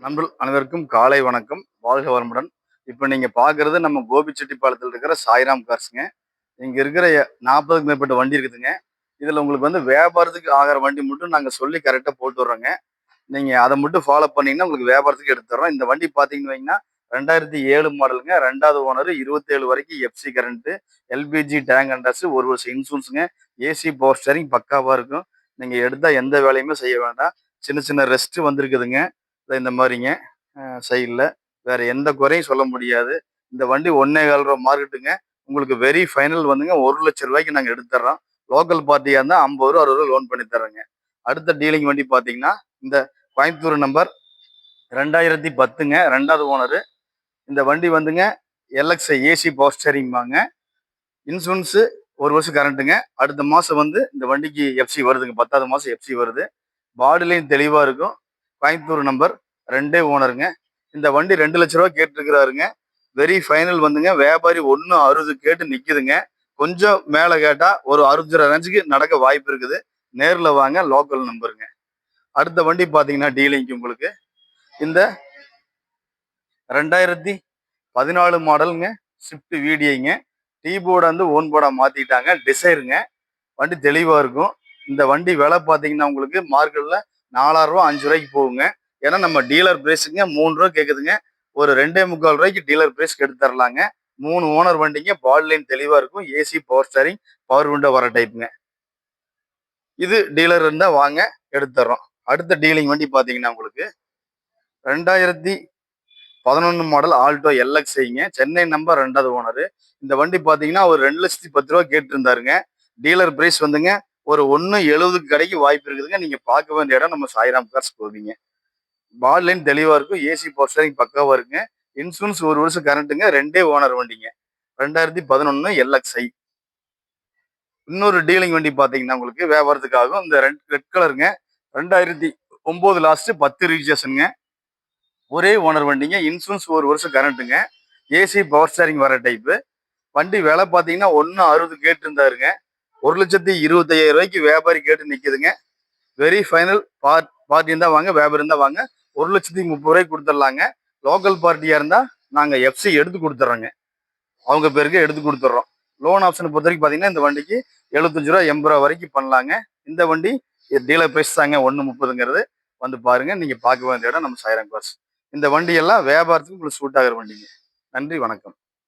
நண்பர்கள் அனைவருக்கும் காலை வணக்கம். வாழ்க வளமுடன். இப்போ நீங்க பார்க்குறது நம்ம கோபிச்செட்டிப்பாளையத்துல இருக்கிற சாய்ராம் கார்ஸுங்க. இங்க இருக்கிற 40க்கும் மேற்பட்ட வண்டி இருக்குதுங்க. இதுல உங்களுக்கு வந்து வியாபாரத்துக்கு ஆகுற வண்டி மட்டும் நாங்க சொல்லி கரெக்ட்டா போட்டு விடுறோங்க. நீங்க அத மட்டும் ஃபாலோ பண்ணீங்கன்னா உங்களுக்கு வியாபாரத்துக்கு எடுத்து தர்றோம். இந்த வண்டி பார்த்தீங்கன்னு வைங்கன்னா 2007 மாடலுங்க. 2வது ஓனர் 27 வரைக்கும் எஃப்சி கரண்ட்டு, எல்பிஜி டேங்க் அண்டாஸ், 1 வருஷம் இன்சூரன்ஸுங்க. ஏசி பவர் ஸ்டீரிங் பக்காவா இருக்கும். நீங்க எடுத்தா எந்த வேலையுமே செய்ய வேண்டாம். சின்ன சின்ன ரெஸ்ட் வந்திருக்குதுங்க. இந்த மாதிரிங்க சைடில் வேற எந்த குறையும் சொல்ல முடியாது. இந்த வண்டி 1,4 ரூபா மார்க்கெட்டுங்க. உங்களுக்கு வெரி ஃபைனல் வந்துங்க 1,00,000 ரூபாய்க்கு நாங்கள் எடுத்து தர்றோம். லோக்கல் பார்ட்டியாக இருந்தால் 50 ரூபா 60 ரூபா லோன் பண்ணி தர்றோங்க. அடுத்த டீலிங் வண்டி பார்த்தீங்கன்னா இந்த கோயம்புத்தூர் நம்பர் 2010ங்க. 2வது ஓனரு. இந்த வண்டி வந்துங்க எல்எக்ஸ்ஐ ஏசி பவர் ஸ்டேரிங் வாங்க. இன்சூரன்ஸு 1 வருஷம் கரண்ட்டுங்க. அடுத்த மாதம் வந்து இந்த வண்டிக்கு எஃப்சி வருதுங்க. 10வது மாதம் எஃப்சி வருது. பாடிலையும் தெளிவாக இருக்கும். கோயம்புத்தூர் நம்பர் 2 ஓனருங்க. இந்த வண்டி 2,00,000 ரூபா கேட்டுருக்கிறாருங்க. வெரி ஃபைனல் வந்துங்க வியாபாரி 1,60 கேட்டு நிற்குதுங்க. கொஞ்சம் மேலே கேட்டால் ஒரு 60 ரேஞ்சுக்கு நடக்க வாய்ப்பு இருக்குது. நேரில் வாங்க. லோக்கல் நம்பருங்க. அடுத்த வண்டி பார்த்தீங்கன்னா டீலிங்க்கு உங்களுக்கு இந்த 2014 மாடலுங்க. ஸ்விஃப்ட் விடிஐங்க. டீ போர்டை வந்து ஓன் போர்டாக மாற்றிட்டாங்க. டிசைருங்க. வண்டி தெளிவாக இருக்கும். இந்த வண்டி விலை பார்த்தீங்கன்னா உங்களுக்கு மார்க்கெட்டில் 4,000 ரூபா 5 ரூபாய்க்கு போகுங்க. ஏன்னா நம்ம டீலர் பிரைஸுங்க 3 ரூபா கேட்குதுங்க. ஒரு 2,45 ரூபாய்க்கு டீலர் பிரைஸ்க்கு எடுத்து தரலாங்க. 3 ஓனர் வண்டிங்க. பாடி லைன் தெளிவாக இருக்கும். AC power steering power window வர டைப்புங்க. இது டீலர் இருந்தால் வாங்க எடுத்து தர்றோம். அடுத்த டீலிங் வண்டி பார்த்தீங்கன்னா உங்களுக்கு 2011 மாடல் ஆல்டோ எல்எக்ஸ்ஐங்க. சென்னை நம்பர் 2வது ஓனரு. இந்த வண்டி பார்த்தீங்கன்னா ஒரு 2,10,000 ரூபா கேட்டு இருந்தாருங்க. டீலர் பிரைஸ் வந்துங்க ஒரு 1,70க்கு கிடைக்க வாய்ப்பு இருக்குதுங்க. நீங்க பார்க்க வேண்டிய இடம் நம்ம சாய்ராம் கார்ஸ் போவீங்க. பால் லைன் தெளிவா இருக்கும். ஏசி பவர் ஸ்டீரிங் பக்காவா இருக்குங்க. இன்சூரன்ஸ் 1 வருஷம் கரண்ட்டுங்க. 2 ஓனர் வண்டிங்க. 2011 எல்எக்ஸ்ஐ. இன்னொரு டீலிங் வண்டி பாத்தீங்கன்னா உங்களுக்கு வியாபாரத்துக்கு ஆகும். இந்த ரெட் கலருங்க. 2009 லாஸ்ட் 10 ரிஜிஸ்ட்ரேஷனுங்க. ஒரே ஓனர் வண்டிங்க. இன்சூரன்ஸ் 1 வருஷம் கரண்ட்டுங்க. ஏசி பவர் ஸ்டீரிங் வர டைப்பு. வண்டி விலை பார்த்தீங்கன்னா 1,60 கேட்டு இருந்தாருங்க. 1,25,000 ரூபாய்க்கு வியாபாரி கேட்டு நிற்குதுங்க. வெரி ஃபைனல் பார்ட்டி இருந்தால் வாங்க. வியாபாரி இருந்தால் வாங்க. 1,30,30 ரூபாய்க்கு கொடுத்துடலாங்க. லோக்கல் பார்ட்டியாக இருந்தால் நாங்கள் எஃப்சி எடுத்து கொடுத்துட்றோங்க. அவங்க பேருக்கு எடுத்து கொடுத்துட்றோம். லோன் ஆப்ஷனை பொறுத்த வரைக்கும் பார்த்தீங்கன்னா இந்த வண்டிக்கு 75 ரூபா 80 ரூபா வரைக்கும் பண்ணலாங்க. இந்த வண்டி டீலர் பிரைஸ் தாங்க 1,30ங்கிறது. வந்து பாருங்க. நீங்கள் பார்க்க வேண்டிய இடம் நம்ம சாய்ராம் கார்ஸ். இந்த வண்டியெல்லாம் வியாபாரத்துக்கு உங்களுக்கு சூட் ஆகிற வண்டிங்க. நன்றி, வணக்கம்.